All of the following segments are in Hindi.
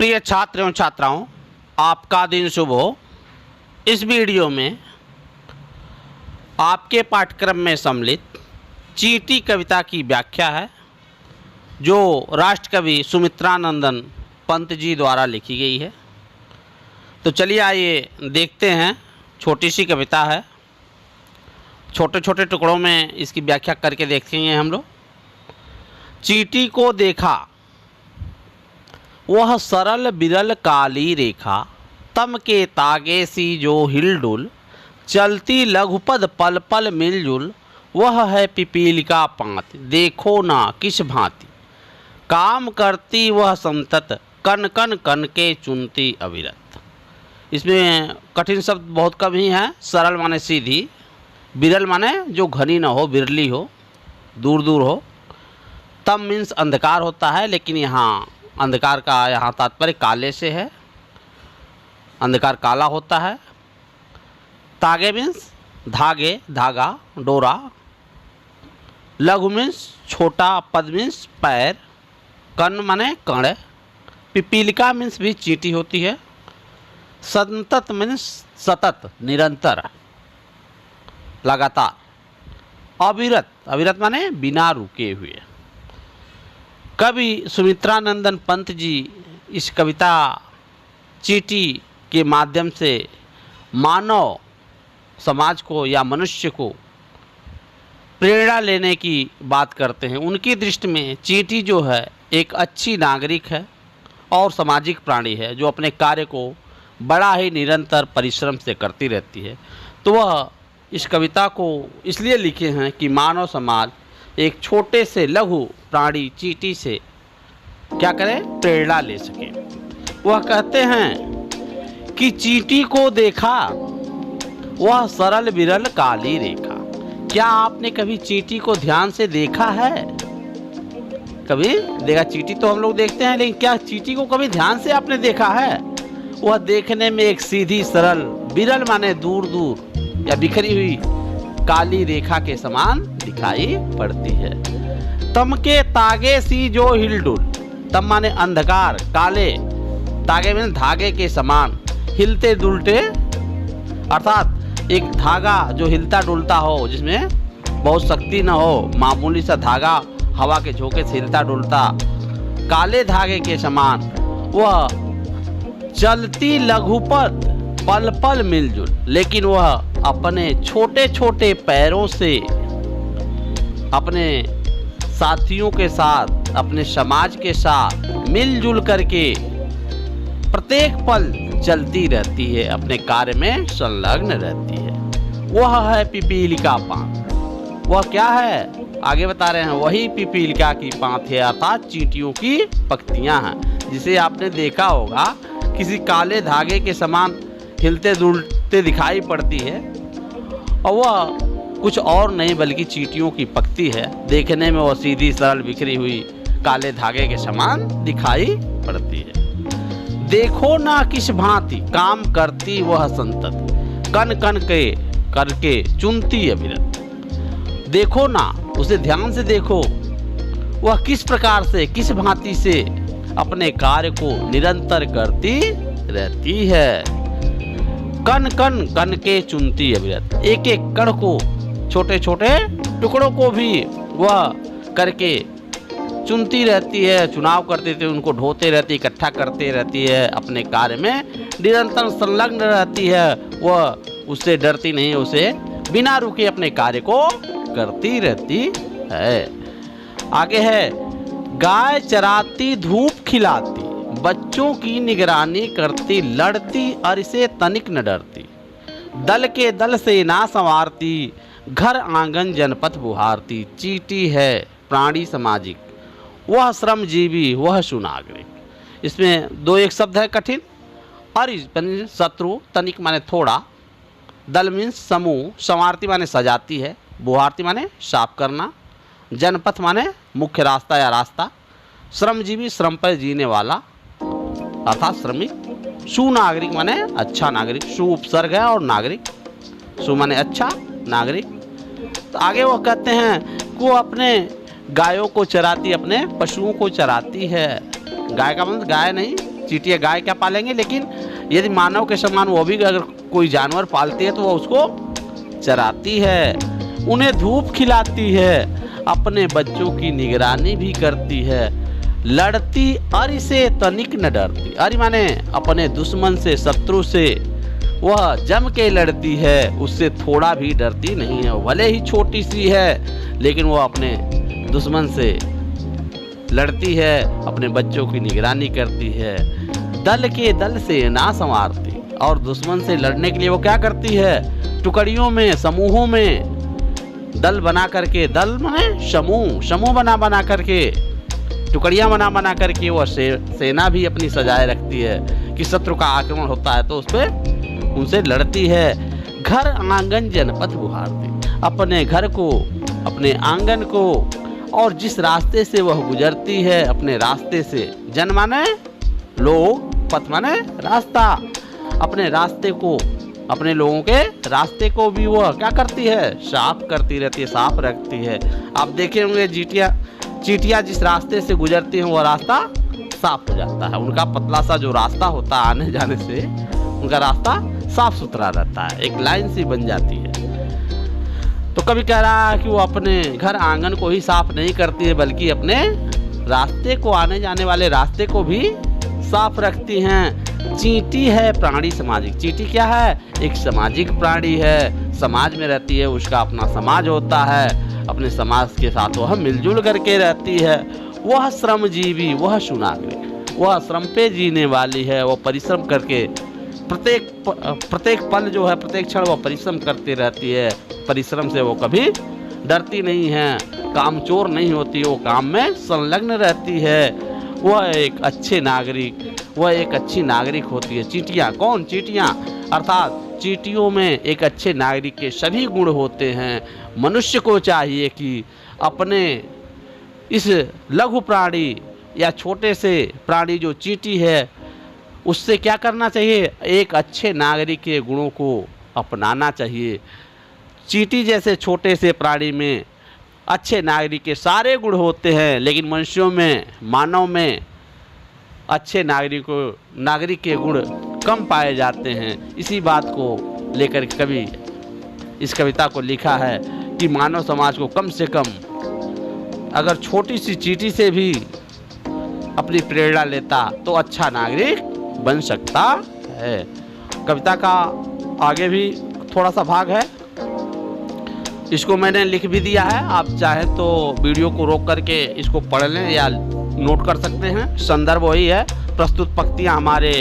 प्रिय छात्र एवं छात्राओं, आपका दिन शुभ हो। इस वीडियो में आपके पाठ्यक्रम में सम्मिलित चींटी कविता की व्याख्या है, जो राष्ट्रकवि सुमित्रानंदन पंत जी द्वारा लिखी गई है। तो चलिए आइए देखते हैं। छोटी सी कविता है, छोटे छोटे टुकड़ों में इसकी व्याख्या करके देखेंगे हम लोग। चींटी को देखा वह सरल बिरल काली रेखा, तम के तागे सी जो हिलडुल, चलती लघुपद पल पल मिलजुल, वह है पिपीलिका पात देखो ना किस भांति, काम करती वह संतत कन कन कन के चुनती अविरत। इसमें कठिन शब्द बहुत कम ही हैं। सरल माने सीधी, बिरल माने जो घनी न हो, बिरली हो, दूर दूर हो। तम मीन्स अंधकार होता है, लेकिन यहाँ अंधकार का यहाँ तात्पर्य काले से है। अंधकार काला होता है। तागे मीन्स धागे, धागा, डोरा। लघु मीन्स छोटा, पद मीन्स पैर, कण माने कण। पिपीलिका मीन्स भी चींटी होती है। संतत मीन्स सतत, निरंतर, लगातार। अविरत, अविरत माने बिना रुके हुए। कवि सुमित्रानंदन पंत जी इस कविता चींटी के माध्यम से मानव समाज को या मनुष्य को प्रेरणा लेने की बात करते हैं। उनकी दृष्टि में चींटी जो है एक अच्छी नागरिक है और सामाजिक प्राणी है, जो अपने कार्य को बड़ा ही निरंतर परिश्रम से करती रहती है। तो वह इस कविता को इसलिए लिखे हैं कि मानव समाज एक छोटे से लघु प्राणी चींटी से क्या करे, प्रेरणा ले सके। वह कहते हैं कि चींटी को देखा वह सरल बिरल काली रेखा। क्या आपने कभी चींटी को ध्यान से देखा है? कभी देखा? चींटी तो हम लोग देखते हैं, लेकिन क्या चींटी को कभी ध्यान से आपने देखा है? वह देखने में एक सीधी सरल, बिरल माने दूर दूर या बिखरी हुई काली रेखा के समान दिखाई पड़ती है। तम के तागे सी जो हिलडुल, तम माने अंधकार, काले, तागे में धागे के समान, हिलते डुलते अर्थात एक धागा जो हिलता डुलता हो, जिसमें बहुत शक्ति न हो, मामूली सा धागा हवा के झोंके से हिलता डुलता, काले धागे के समान। वह चलती लघुपद पल पल मिलजुल, लेकिन वह अपने छोटे छोटे पैरों से अपने साथियों के साथ, अपने समाज के साथ मिलजुल करके प्रत्येक पल चलती रहती है, अपने कार्य में संलग्न रहती है। वह है पिपीलिका पात। वह क्या है? आगे बता रहे हैं, वही पिपीलिका की पात है, अर्थात चींटियों की पत्तियां हैं, जिसे आपने देखा होगा किसी काले धागे के समान हिलते डुलते दिखाई पड़ती है, और वह कुछ और नहीं बल्कि चींटियों की पत्ती है। देखने में वह सीधी सरल बिखरी हुई काले धागे के समान दिखाई पड़ती है। देखो ना किस भांति, काम करती वह संतत कन कन के करके चुनती अविरत। देखो ना, उसे ध्यान से देखो, वह किस प्रकार से, किस भांति से अपने कार्य को निरंतर करती रहती है। कन कन कन के चुनती अविरत, एक एक कण को, छोटे छोटे टुकड़ों को भी वह करके चुनती रहती है, चुनाव करते थे, उनको ढोते रहती, इकट्ठा करते रहती है, अपने कार्य में निरंतर संलग्न रहती है। वह उससे डरती नहीं, उसे बिना रुके अपने कार्य को करती रहती है। आगे है, गाय चराती धूप खिलाती, बच्चों की निगरानी करती, लड़ती और इसे तनिक न डरती, दल के दल से ना संवारती, घर आंगन जनपथ बुहारती। चींटी है प्राणी सामाजिक, वह श्रमजीवी, वह सुनागरिक। इसमें दो एक शब्द है कठिन। और शत्रु, तनिक माने थोड़ा, दल मीन्स समूह, संवारती माने सजाती है, बुहारती माने साफ करना, जनपथ माने मुख्य रास्ता या रास्ता, श्रमजीवी श्रम पर जीने वाला अर्थात श्रमिक, सुनागरिक माने अच्छा नागरिक, सु उपसर्ग है और नागरिक, सु माने अच्छा, नागरिक। तो आगे वो कहते हैं कि वो अपने गायों को चराती, अपने पशुओं को चराती है। गाय का मतलब गाय नहीं, चींटियाँ गाय क्या पालेंगे, लेकिन यदि मानव के समान वो भी अगर कोई जानवर पालती है तो वो उसको चराती है, उन्हें धूप खिलाती है, अपने बच्चों की निगरानी भी करती है। लड़ती अरि से तनिक न डरती, अरि माने अपने दुश्मन से, शत्रु से वह जम के लड़ती है, उससे थोड़ा भी डरती नहीं है। भले ही छोटी सी है लेकिन वो अपने दुश्मन से लड़ती है, अपने बच्चों की निगरानी करती है। दल के दल से ना संवारती, और दुश्मन से लड़ने के लिए वो क्या करती है, टुकड़ियों में, समूहों में दल बना करके, दल माने समूह, समूह बना करके, टुकड़ियां बना करके वह सेना भी अपनी सजाए रखती है कि शत्रु का आक्रमण होता है तो उस पर उनसे लड़ती है। घर आंगन जनपथ बुहारती, अपने घर को, अपने आंगन को और जिस रास्ते से वह गुजरती है, अपने रास्ते से, जन माने लोग, पथ माने रास्ता, अपने रास्ते को, अपने लोगों के रास्ते को भी वह क्या करती है, साफ करती रहती है, साफ रखती है। आप देखे होंगे चींटियाँ जिस रास्ते से गुजरती हैं वह रास्ता साफ हो जाता है, उनका पतला सा जो रास्ता होता है आने जाने से उनका रास्ता साफ सुथरा रहता है, एक लाइन सी बन जाती है। तो कभी कह रहा है कि वो अपने घर आंगन को ही साफ नहीं करती है बल्कि अपने रास्ते को, आने जाने वाले रास्ते को भी साफ रखती हैं। चींटी है प्राणी सामाजिक, चींटी क्या है, एक सामाजिक प्राणी है, समाज में रहती है, उसका अपना समाज होता है, अपने समाज के साथ वह मिलजुल करके रहती है। वह श्रमजीवी, वह सुनागरिक, वह श्रम पे जीने वाली है, वह परिश्रम करके प्रत्येक पल जो है, प्रत्येक क्षण वह परिश्रम करती रहती है। परिश्रम से वो कभी डरती नहीं है, कामचोर नहीं होती, वो काम में संलग्न रहती है। वह एक अच्छे नागरिक, वह एक अच्छी नागरिक होती है। चींटियाँ कौन, चींटियाँ अर्थात चींटियों में एक अच्छे नागरिक के सभी गुण होते हैं। मनुष्य को चाहिए कि अपने इस लघु प्राणी या छोटे से प्राणी जो चींटी है उससे क्या करना चाहिए, एक अच्छे नागरिक के गुणों को अपनाना चाहिए। चींटी जैसे छोटे से प्राणी में अच्छे नागरिक के सारे गुण होते हैं, लेकिन मनुष्यों में, मानव में अच्छे नागरिक के गुण कम पाए जाते हैं। इसी बात को लेकर कवि इस कविता को लिखा है कि मानव समाज को कम से कम अगर छोटी सी चींटी से भी अपनी प्रेरणा लेता तो अच्छा नागरिक बन सकता है। कविता का आगे भी थोड़ा सा भाग है, इसको मैंने लिख भी दिया है, आप चाहें तो वीडियो को रोक करके इसको पढ़ लें या नोट कर सकते हैं। संदर्भ वही है, प्रस्तुत पंक्तियाँ हमारे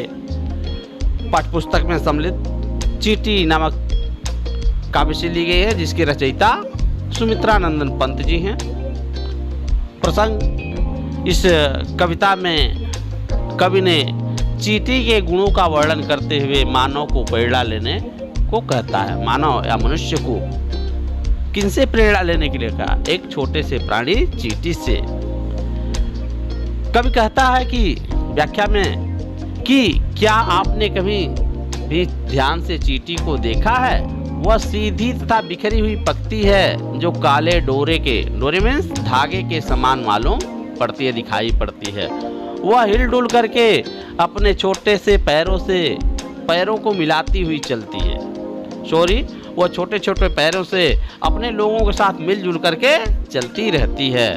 पाठ्यपुस्तक में सम्मिलित चींटी नामक काव्य से ली गई है, जिसके रचयिता सुमित्रानंदन पंत जी हैं। प्रसंग, इस कविता में कवि ने चींटी के गुणों का वर्णन करते हुए मानव को प्रेरणा लेने को कहता है। मानव या मनुष्य को किनसे प्रेरणा लेने के लिए कहा, एक छोटे से प्राणी चींटी से। कवि कहता है कि व्याख्या में कि क्या आपने कभी भी ध्यान से चींटी को देखा है, वह सीधी तथा बिखरी हुई पत्ती है जो काले डोरे मीन्स धागे के समान मालूम पड़ती है, दिखाई पड़ती है। वह हिलडुल करके अपने छोटे से पैरों को मिलाती हुई चलती है। वह छोटे छोटे पैरों से अपने लोगों के साथ मिलजुल करके चलती रहती है।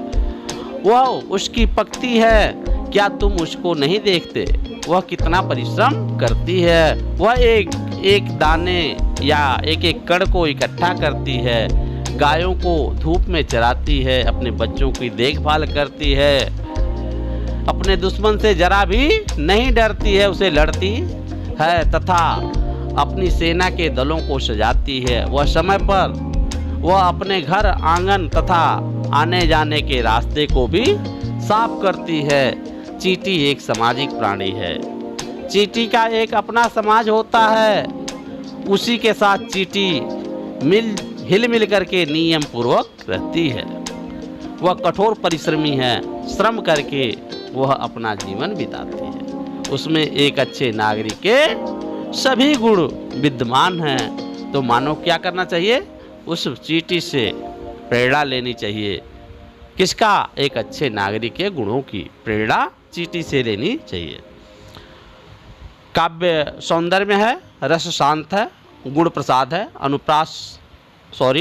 वह उसकी पकती है, क्या तुम उसको नहीं देखते, वह कितना परिश्रम करती है। वह एक दाने या एक कण को इकट्ठा करती है, गायों को धूप में चराती है, अपने बच्चों की देखभाल करती है, अपने दुश्मन से जरा भी नहीं डरती है, उसे लड़ती है तथा अपनी सेना के दलों को सजाती है। वह समय पर वह अपने घर आंगन तथा आने जाने के रास्ते को भी साफ करती है। चींटी एक सामाजिक प्राणी है। चींटी का एक अपना समाज होता है, उसी के साथ चींटी हिल मिल करके नियम पूर्वक रहती है। वह कठोर परिश्रमी है, श्रम करके वह अपना जीवन बिताती है। उसमें एक अच्छे नागरिक के सभी गुण विद्यमान हैं। तो मानव क्या करना चाहिए, उस चींटी से प्रेरणा लेनी चाहिए। किसका, एक अच्छे नागरिक के गुणों की प्रेरणा चींटी से लेनी चाहिए। काव्य सौंदर्य में है, रस शांत है, गुण प्रसाद है,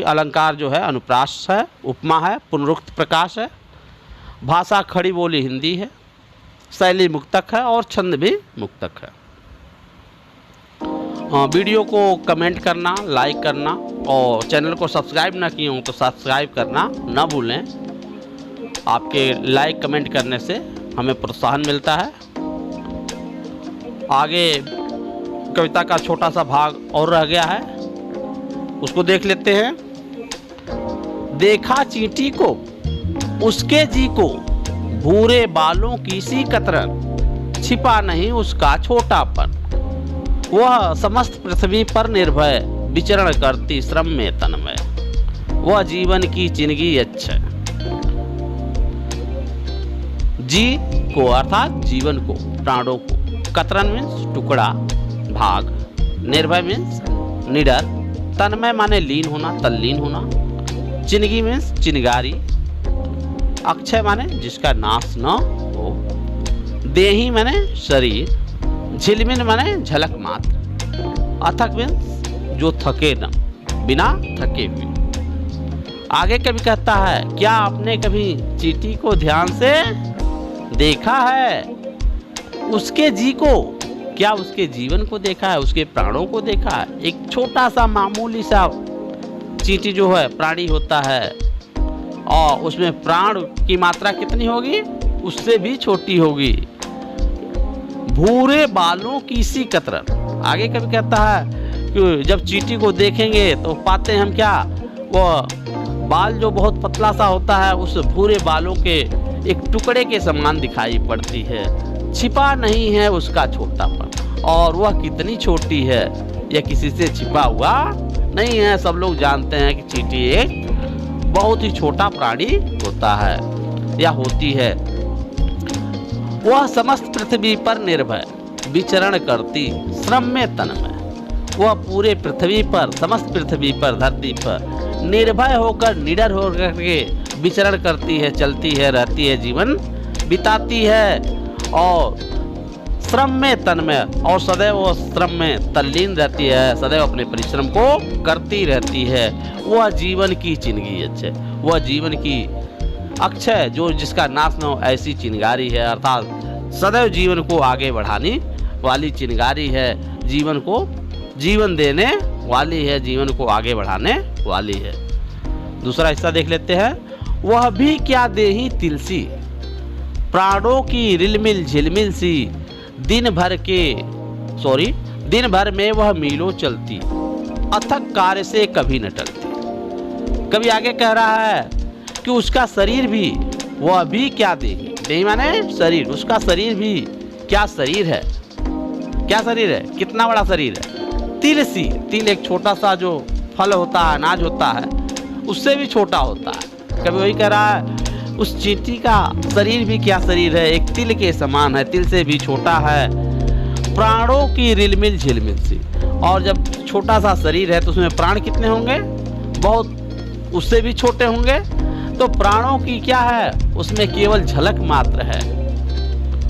अलंकार जो है अनुप्रास है, उपमा है, पुनरुक्त प्रकाश है, भाषा खड़ी बोली हिंदी है, शैली मुक्तक है और छंद भी मुक्तक है। वीडियो को कमेंट करना, लाइक करना और चैनल को सब्सक्राइब ना किए हों तो सब्सक्राइब करना ना भूलें। आपके लाइक कमेंट करने से हमें प्रोत्साहन मिलता है। आगे कविता का छोटा सा भाग और रह गया है, उसको देख लेते हैं। देखा चींटी को उसके जी को, भूरे बालों की सी कतरन, छिपा नहीं उसका छोटापन, वह समस्त पृथ्वी पर निर्भय, विचरण करती श्रम में तन्मय, वह जीवन की जिंदगी अच्छे। जी को अर्थात जीवन को, प्राणों को, कतरन मीन्स टुकड़ा, भाग, निर्भय मीन्स निडर, तन्मय माने लीन होना, तल्लीन होना, जिंदगी मीन्स चिनगारी, अक्षय माने जिसका नाश न हो, देही माने शरीर, झिलमिल माने झलक मात्र, अथक मीन्स जो थके न, बिना थके हुए। आगे कभी कहता है, क्या आपने कभी चींटी को ध्यान से देखा है? उसके जी को, क्या उसके जीवन को देखा है, उसके प्राणों को देखा है? एक छोटा सा मामूली सा चींटी जो है प्राणी होता है और उसमें प्राण की मात्रा कितनी होगी? उससे भी छोटी होगी। भूरे बालों की सी कतरन। आगे कभी कहता है कि जब चींटी को देखेंगे तो पाते हैं हम क्या, वो बाल जो बहुत पतला सा होता है उस भूरे बालों के एक टुकड़े के समान दिखाई पड़ती है। छिपा नहीं है उसका छोटापन, और वह कितनी छोटी है, यह किसी से छिपा हुआ नहीं है। सब लोग जानते हैं कि चींटी एक बहुत ही छोटा प्राणी होता है या होती है। वह समस्त पृथ्वी पर निर्भय, विचरण करती श्रम में तन्मय, वह पूरे पृथ्वी पर, समस्त पृथ्वी पर, धरती पर निर्भय होकर, निडर होकर के विचरण करती है, चलती है, रहती है, जीवन बिताती है और श्रम में तन्मय, और सदैव वो श्रम में तल्लीन रहती है, सदैव अपने परिश्रम को करती रहती है। वह जीवन की चिंगारी अच्छे, वह जीवन की अक्षय जो जिसका नाश न हो ऐसी चिंगारी है, अर्थात सदैव जीवन को आगे बढ़ाने वाली चिंगारी है, जीवन को जीवन देने वाली है, जीवन को आगे बढ़ाने वाली है। दूसरा हिस्सा देख लेते हैं। वह भी क्या देही तिलसी, प्राणों की रिलमिल झिलमिल सी, दिन भर में वह मीलों चलती, अथक कार्य से कभी न टलती। कभी आगे कह रहा है कि उसका शरीर भी, वह भी क्या देही, देही माने शरीर, उसका शरीर भी क्या शरीर है, क्या शरीर है, कितना बड़ा शरीर है। तिल सी, तिल एक छोटा सा जो फल होता है, अनाज होता है, उससे भी छोटा होता है। कभी वही कह रहा है उस चींटी का शरीर भी क्या शरीर है, एक तिल के समान है, तिल से भी छोटा है। प्राणों की रिलमिल झिलमिल सी, और जब छोटा सा शरीर है तो उसमें प्राण कितने होंगे, बहुत उससे भी छोटे होंगे। तो प्राणों की क्या है, उसमें केवल झलक मात्र है,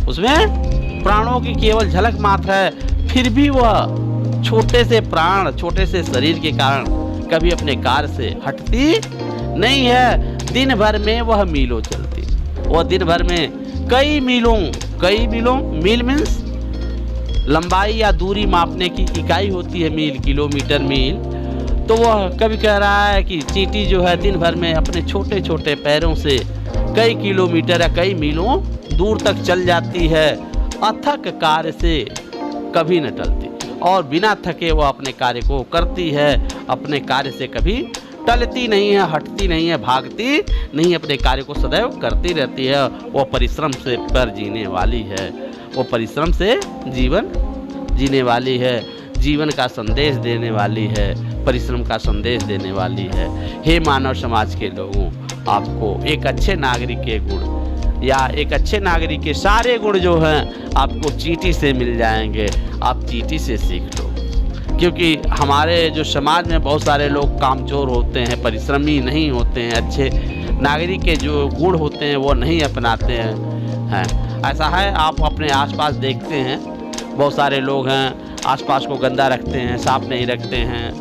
उसमें प्राणों की केवल झलक मात्र है। फिर भी वह छोटे से प्राण, छोटे से शरीर के कारण कभी अपने कार्य से हटती नहीं है। दिन भर में वह मीलों चलती, वह दिन भर में कई मीलों, मील मीन्स लंबाई या दूरी मापने की इकाई होती है, मील, किलोमीटर, मील। तो वह कभी कह रहा है कि चींटी जो है दिन भर में अपने छोटे छोटे पैरों से कई किलोमीटर या कई मीलों दूर तक चल जाती है, अथक कार्य से कभी न टलती, और बिना थके वह अपने कार्य को करती है, अपने कार्य से कभी टलती नहीं है, हटती नहीं है, भागती नहीं, अपने कार्य को सदैव करती रहती है। वो परिश्रम से पर जीने वाली है, वो परिश्रम से जीवन जीने वाली है, जीवन का संदेश देने वाली है, परिश्रम का संदेश देने वाली है। हे मानव समाज के लोगों, आपको एक अच्छे नागरिक के गुण या एक अच्छे नागरिक के सारे गुण जो हैं आपको चींटी से मिल जाएंगे। आप चींटी से सीख लो, क्योंकि हमारे जो समाज में बहुत सारे लोग कामचोर होते हैं, परिश्रमी नहीं होते हैं, अच्छे नागरिक के जो गुण होते हैं वो नहीं अपनाते हैं। ऐसा है, आप अपने आसपास देखते हैं बहुत सारे लोग हैं आसपास को गंदा रखते हैं, साफ नहीं रखते हैं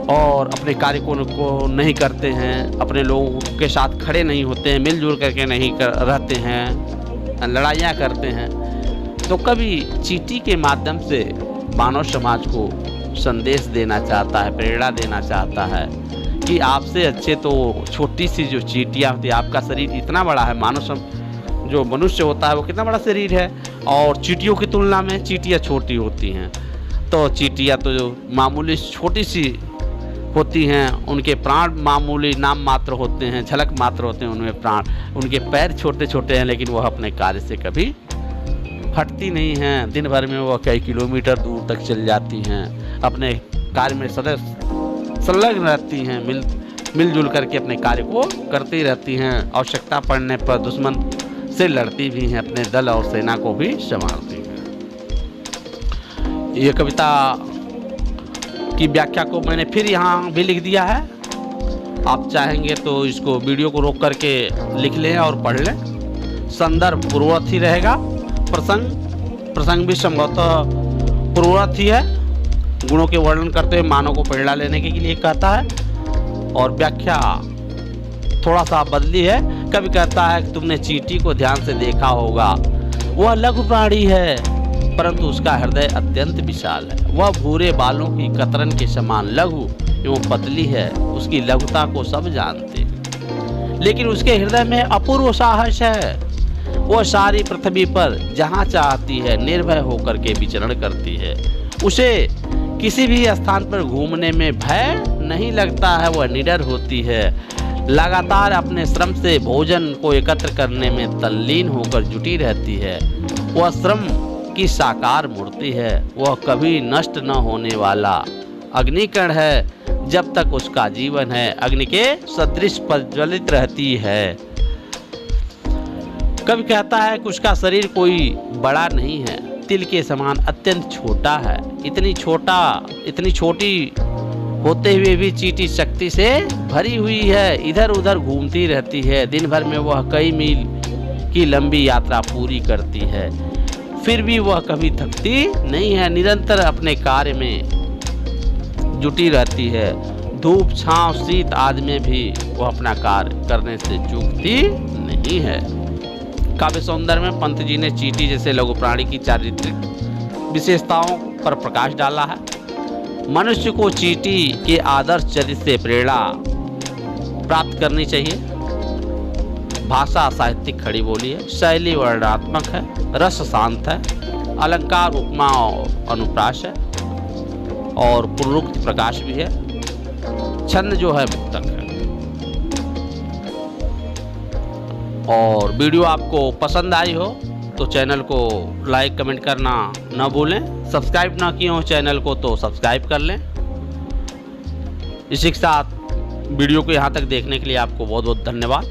और अपने कार्य को नहीं करते हैं, अपने लोगों के साथ खड़े नहीं होते हैं, मिलजुल करके नहीं रहते हैं, लड़ाइयाँ करते हैं। तो कवि चींटी के माध्यम से मानव समाज को संदेश देना चाहता है, प्रेरणा देना चाहता है कि आपसे अच्छे तो छोटी सी जो चींटियाँ होती है, आपका शरीर इतना बड़ा है, जो मनुष्य होता है वो कितना बड़ा शरीर है और चींटियों की तुलना में चींटियाँ छोटी होती हैं। तो चींटियाँ तो जो मामूली छोटी सी होती हैं, उनके प्राण मामूली नाम मात्र होते हैं, झलक मात्र होते हैं उनमें प्राण, उनके पैर छोटे छोटे हैं, लेकिन वह अपने कार्य से कभी हटती नहीं हैं। दिन भर में वह कई किलोमीटर दूर तक चल जाती हैं, अपने कार्य में सदैव संलग्न रहती हैं, मिलजुल करके अपने कार्य को करती रहती हैं। आवश्यकता पड़ने पर दुश्मन से लड़ती भी हैं, अपने दल और सेना को भी संभालती हैं। ये कविता की व्याख्या को मैंने फिर यहाँ भी लिख दिया है। आप चाहेंगे तो इसको वीडियो को रोक करके लिख लें और पढ़ लें। संदर्भ पूर्ववत ही रहेगा, प्रसंग भी संभवतः पूर्ववत ही है। गुणों के वर्णन करते हुए मानव को प्रेरणा लेने के लिए कहता है और व्याख्या थोड़ा सा बदली है। कभी कहता है कि तुमने चींटी को ध्यान से देखा होगा, वह लघु प्राणी है परंतु उसका हृदय अत्यंत विशाल है। वह भूरे बालों की कतरन के समान लघु एवं पतली है, उसकी लघुता को सब जानते हैं, लेकिन उसके हृदय में अपूर्व साहस है। वह सारी पृथ्वी पर जहाँ चाहती है निर्भय होकर के विचरण करती है। उसे किसी भी स्थान पर घूमने में भय नहीं लगता है, वह निडर होती है, लगातार अपने श्रम से भोजन को एकत्र करने में तल्लीन होकर जुटी रहती है। वह श्रम की साकार मूर्ति है, वह कभी नष्ट न होने वाला अग्निकण है। जब तक उसका जीवन है अग्नि के सदृश प्रज्वलित रहती है। कभी कहता है कि उसका शरीर कोई बड़ा नहीं है, तिल के समान अत्यंत छोटा है। इतनी छोटी होते हुए भी चींटी शक्ति से भरी हुई है, इधर उधर घूमती रहती है। दिन भर में वह कई मील की लंबी यात्रा पूरी करती है, फिर भी वह कभी थकती नहीं है, निरंतर अपने कार्य में जुटी रहती है। धूप छांव शीत आदि में भी वह अपना कार्य करने से चूकती नहीं है। काव्य सौंदर्य में पंत जी ने चींटी जैसे लघु प्राणी की चारित्रिक विशेषताओं पर प्रकाश डाला है। मनुष्य को चींटी के आदर्श चरित्र से प्रेरणा प्राप्त करनी चाहिए। भाषा साहित्यिक खड़ी बोली है, शैली वर्णनात्मक है, रस शांत है, अलंकार उपमा और अनुप्रास है और पुनरुक्त प्रकाश भी है। छंद जो है मुक्तक है। और वीडियो आपको पसंद आई हो तो चैनल को लाइक कमेंट करना न भूलें। सब्सक्राइब ना किए हो चैनल को तो सब्सक्राइब कर लें। इसी के साथ वीडियो को यहाँ तक देखने के लिए आपको बहुत बहुत धन्यवाद।